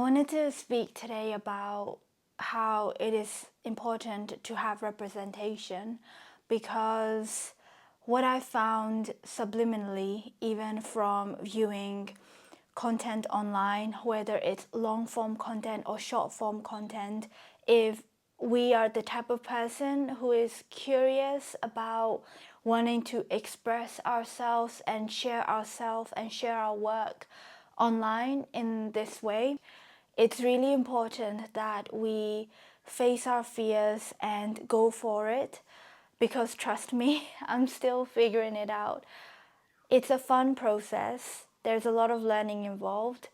wanted to speak today about how it is important to have representation because what I found subliminally, even from viewing content online, whether it's long form content or short form content, if we are the type of person who is curious about wanting to express ourselves and share ourselves and share our work online in this way, it's really important that we face our fears and go for it because trust me, I'm still figuring it out. It's a fun process. There's a lot of learning involved,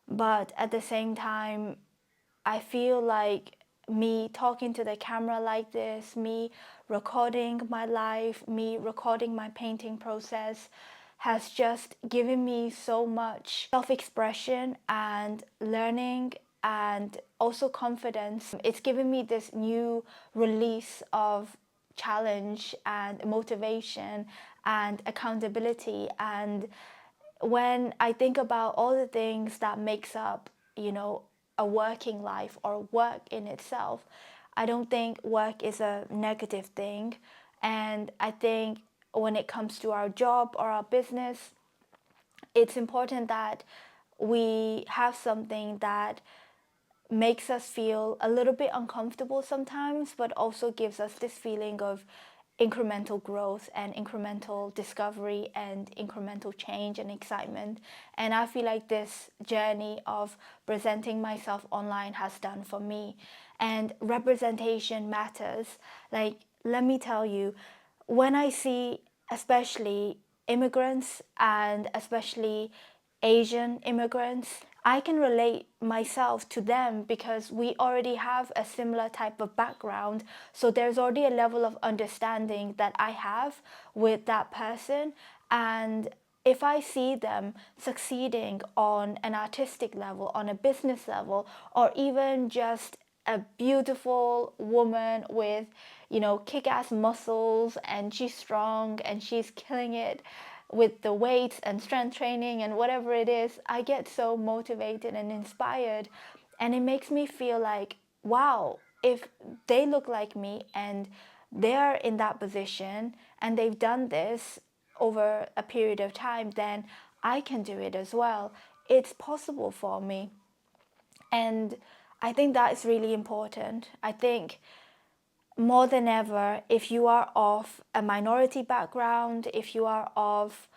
but at the same time, I feel like me talking to the camera like this, me recording my life, me recording my painting process has just given me so much self-expression and learning and also confidence. It's given me this new release of challenge and motivation and accountability. And when I think about all the things that makes up, a working life or work in itself, I don't think work is a negative thing. And I think when it comes to our job or our business, it's important that we have something that makes us feel a little bit uncomfortable sometimes, but also gives us this feeling of incremental growth and incremental discovery and incremental change and excitement. And I feel like this journey of presenting myself online has done for me. And representation matters. Like, let me tell you, when I see especially immigrants and especially Asian immigrants, I can relate myself to them because we already have a similar type of background. So there's already a level of understanding that I have with that person. And if I see them succeeding on an artistic level, on a business level, or even just a beautiful woman with, kick-ass muscles, and she's strong and she's killing it with the weights and strength training and whatever it is, I get so motivated and inspired. And it makes me feel like, wow, if they look like me and they're in that position and they've done this over a period of time, then I can do it as well. It's possible for me. And I think that is really important. I think more than ever, if you are of a minority background, if you are of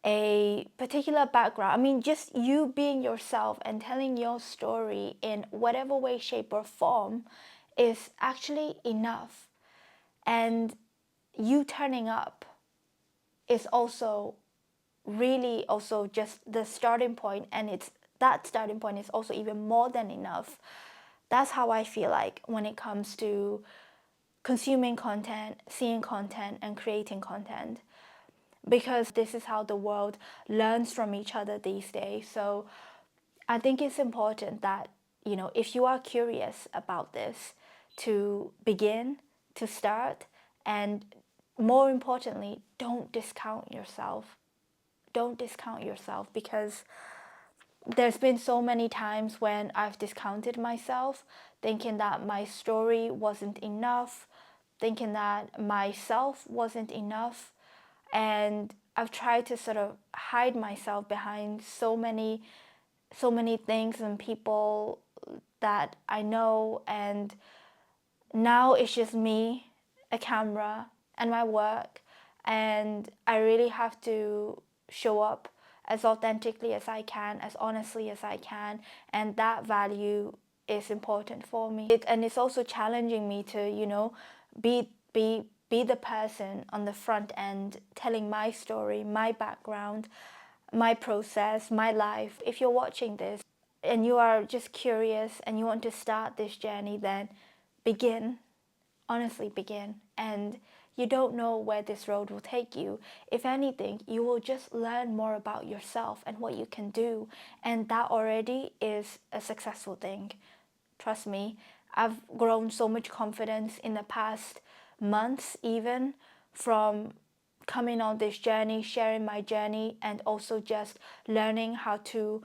a particular background, I mean, just you being yourself and telling your story in whatever way, shape, or form is actually enough. And you turning up is also really also just the starting point, and it's that starting point is also even more than enough. That's how I feel like when it comes to consuming content, seeing content, and creating content, because this is how the world learns from each other these days. So I think it's important that, if you are curious about this, to begin, to start, and more importantly, don't discount yourself. Don't discount yourself, because there's been so many times when I've discounted myself, thinking that my story wasn't enough, thinking that myself wasn't enough. And I've tried to sort of hide myself behind so many things and people that I know. And now it's just me, a camera, and my work. And I really have to show up as authentically as I can, as honestly as I can. And that value is important for me. And it's also challenging me to, be the person on the front end telling my story, my background, my process, my life. If you're watching this and you are just curious and you want to start this journey, then begin. Honestly, begin. And you don't know where this road will take you. If anything, you will just learn more about yourself and what you can do. And that already is a successful thing. Trust me, I've grown so much confidence in the past months, even from coming on this journey, sharing my journey, and also just learning how to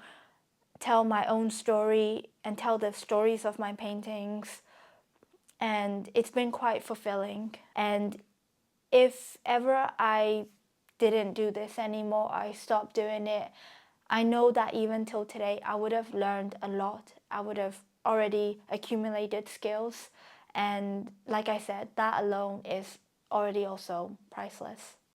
tell my own story and tell the stories of my paintings. And it's been quite fulfilling. And if ever I didn't do this anymore, I stopped doing it, I know that even till today, I would have learned a lot. I would have already accumulated skills. And like I said, that alone is already also priceless.